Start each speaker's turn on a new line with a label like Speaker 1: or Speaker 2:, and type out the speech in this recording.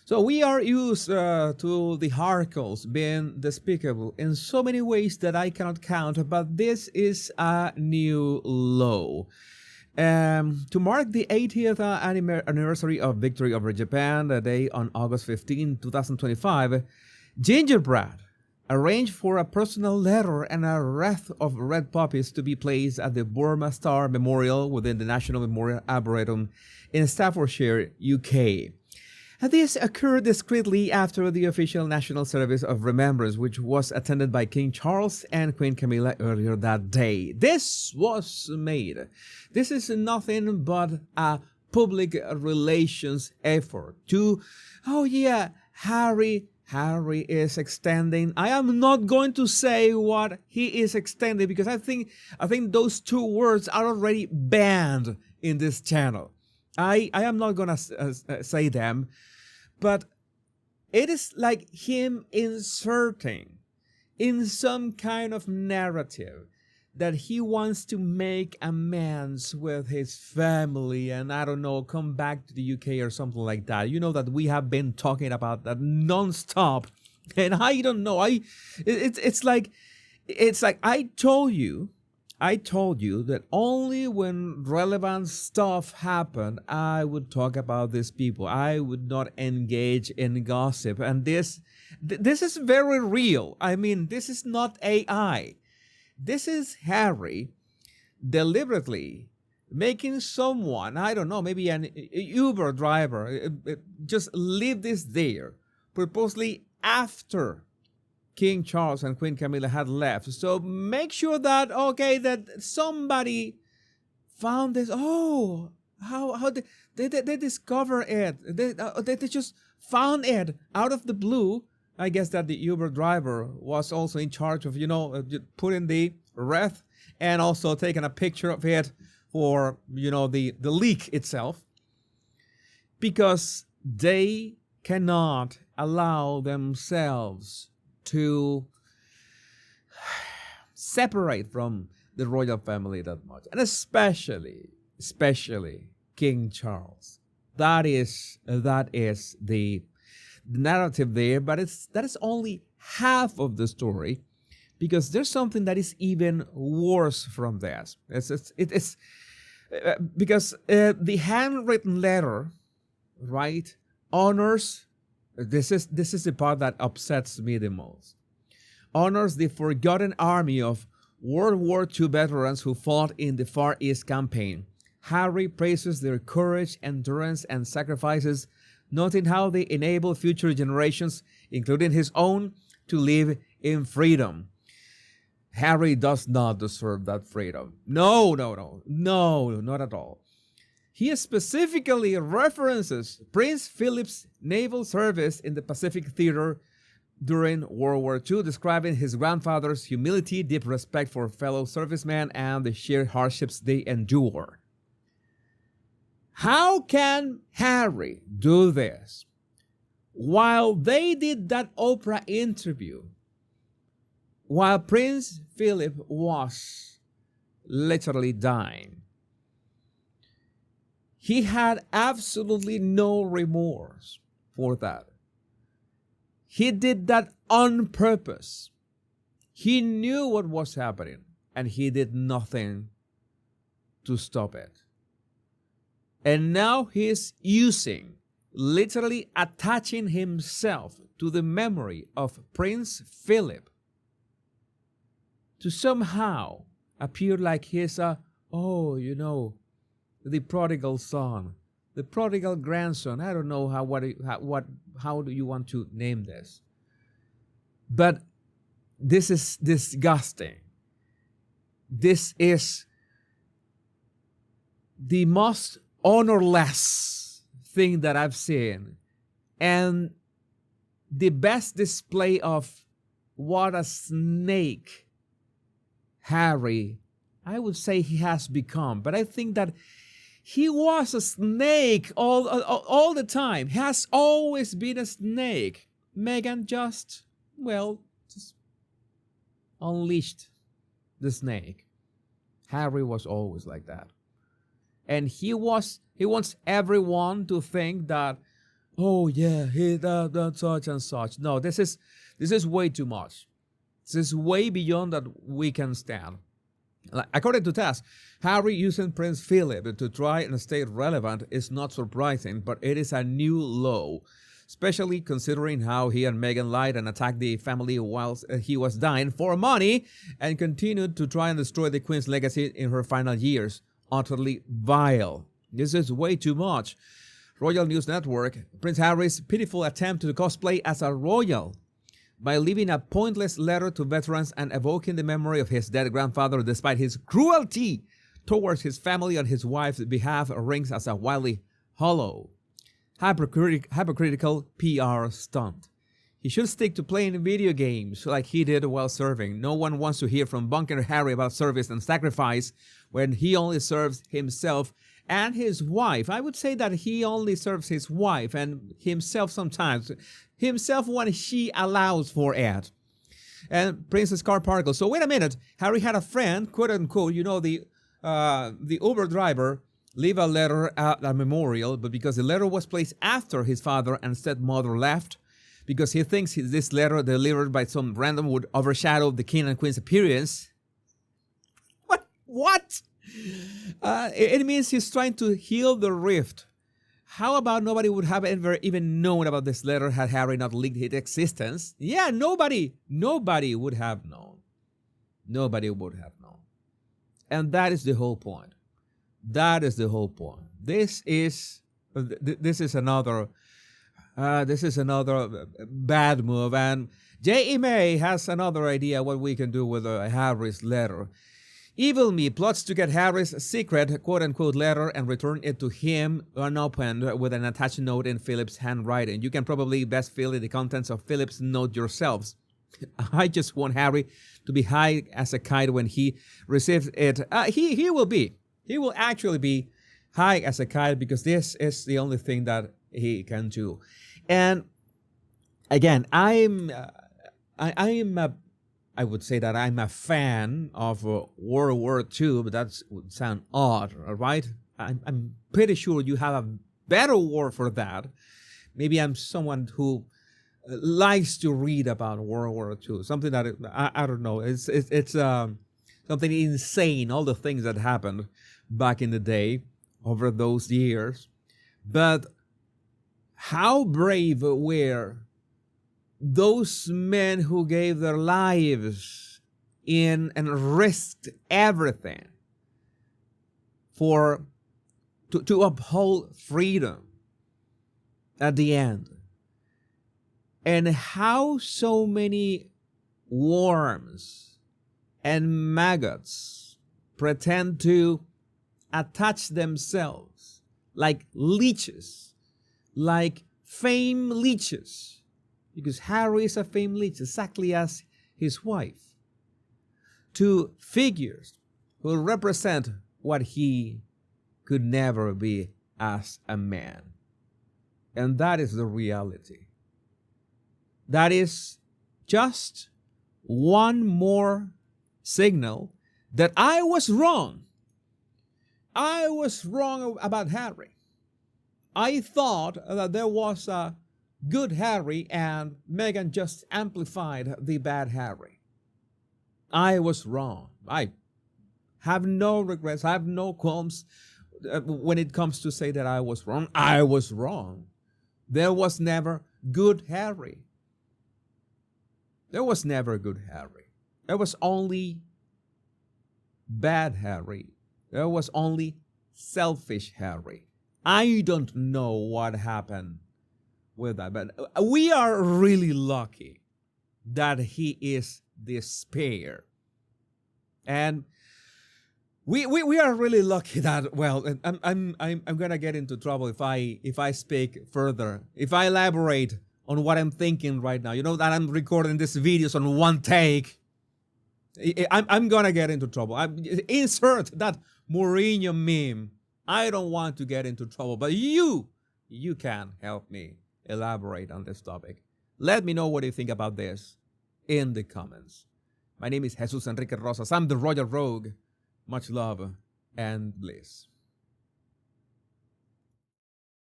Speaker 1: So we are used to the oracles being despicable in so many ways that I cannot count, but this is a new low. To mark the 80th anniversary of victory over Japan, the day on August 15, 2025, Gingerbread arranged for a personal letter and a wreath of red poppies to be placed at the Burma Star Memorial within the National Memorial Arboretum in Staffordshire, UK. And this occurred discreetly after the official National Service of Remembrance, which was attended by King Charles and Queen Camilla earlier that day. This was made. This is nothing but a public relations effort to, oh yeah, Harry is extending. I am not going to say what he is extending because I think those two words are already banned in this channel. I am not going to say them, but it is like him inserting in some kind of narrative that he wants to make amends with his family and, I don't know, come back to the UK or something like that. You know that we have been talking about that non-stop, and I don't know. It's like I told you that only when relevant stuff happened, I would talk about these people. I would not engage in gossip. And this is very real. I mean, this is not AI. This is Harry deliberately making someone, I don't know, maybe an Uber driver, just leave this there, purposely after King Charles and Queen Camilla had left. So make sure that, okay, that somebody found this. Oh, how they discover it. They just found it out of the blue. I guess that the Uber driver was also in charge of, putting the wreath and also taking a picture of it for, the leak itself. Because they cannot allow themselves to separate from the royal family that much, and especially King Charles. That is the narrative there, but that is only half of the story, because there's something that is even worse from this. It's because the handwritten letter, right, honors. This is the part that upsets me the most. Honors the forgotten army of World War II veterans who fought in the Far East campaign. Harry praises their courage, endurance, and sacrifices, noting how they enable future generations, including his own, to live in freedom. Harry does not deserve that freedom. No, not at all. He specifically references Prince Philip's naval service in the Pacific Theater during World War II, describing his grandfather's humility, deep respect for fellow servicemen, and the sheer hardships they endure. How can Harry do this while they did that Oprah interview, while Prince Philip was literally dying? He had absolutely no remorse for that. He did that on purpose. He knew what was happening, and he did nothing to stop it. And now he is literally attaching himself to the memory of Prince Philip to somehow appear like he's the prodigal son, the prodigal grandson. I don't know how do you want to name this, but this is disgusting. This is the most honorless thing that I've seen, and the best display of what a snake Harry, I would say, he has become. But I think that he was a snake all the time. He has always been a snake. Meghan just unleashed the snake. Harry was always like that. And he wants everyone to think that, Oh yeah, he that such and such. No, this is way too much. This is way beyond that we can stand. Like, according to Tess, Harry using Prince Philip to try and stay relevant is not surprising, but it is a new low, especially considering how he and Meghan lied and attacked the family whilst he was dying for money and continued to try and destroy the Queen's legacy in her final years. Utterly vile. This is way too much. Royal News Network, Prince Harry's pitiful attempt to cosplay as a royal by leaving a pointless letter to veterans and evoking the memory of his dead grandfather despite his cruelty towards his family on his wife's behalf rings as a wildly hollow, hypocritical PR stunt. He should stick to playing video games like he did while serving. No one wants to hear from Bunker Harry about service and sacrifice when he only serves himself and his wife. I would say that he only serves his wife and himself sometimes. Himself when she allows for it. And Princess Carparkle. So wait a minute. Harry had a friend, quote unquote, the Uber driver, leave a letter at a memorial, but because the letter was placed after his father and stepmother left, because he thinks this letter delivered by some random would overshadow the king and queen's appearance. What? It means he's trying to heal the rift. How about nobody would have ever even known about this letter had Harry not leaked its existence? Yeah, nobody would have known. Nobody would have known. And that is the whole point. That is the whole point. This is another bad move. And J.E. May has another idea what we can do with Harry's letter. Evil Me plots to get Harry's secret quote-unquote letter and return it to him unopened with an attached note in Philip's handwriting. You can probably best fill in the contents of Philip's note yourselves. I just want Harry to be high as a kite when he receives it. He will actually be high as a kite because this is the only thing that he can do. And again, I would say that I'm a fan of World War II, but that would sound odd, all right? I'm pretty sure you have a better word for that. Maybe I'm someone who likes to read about World War II, something that I don't know. It's something insane, all the things that happened back in the day over those years. But how brave were those men who gave their lives in and risked everything to uphold freedom at the end. And how so many worms and maggots pretend to attach themselves like leeches, like fame leeches, because Harry is a fame leech, exactly as his wife, to figures who represent what he could never be as a man. And that is the reality. That is just one more signal that I was wrong. I was wrong about Harry. I thought that there was a good Harry and Meghan just amplified the bad Harry. I was wrong. I have no regrets. I have no qualms when it comes to say that I was wrong. I was wrong. There was never good Harry. There was never good Harry. There was only bad Harry. There was only selfish Harry. I don't know what happened with that, but we are really lucky that he is the spare, and we are really lucky that, well, I'm gonna get into trouble if I speak further, if I elaborate on what I'm thinking right now. You know that I'm recording these videos on one take. I'm gonna get into trouble. Insert that Mourinho meme. I don't want to get into trouble, but you can help me elaborate on this topic. Let me know what you think about this in the comments. My name is Jesus Enrique Rosas. I'm the Royal Rogue. Much love and bliss.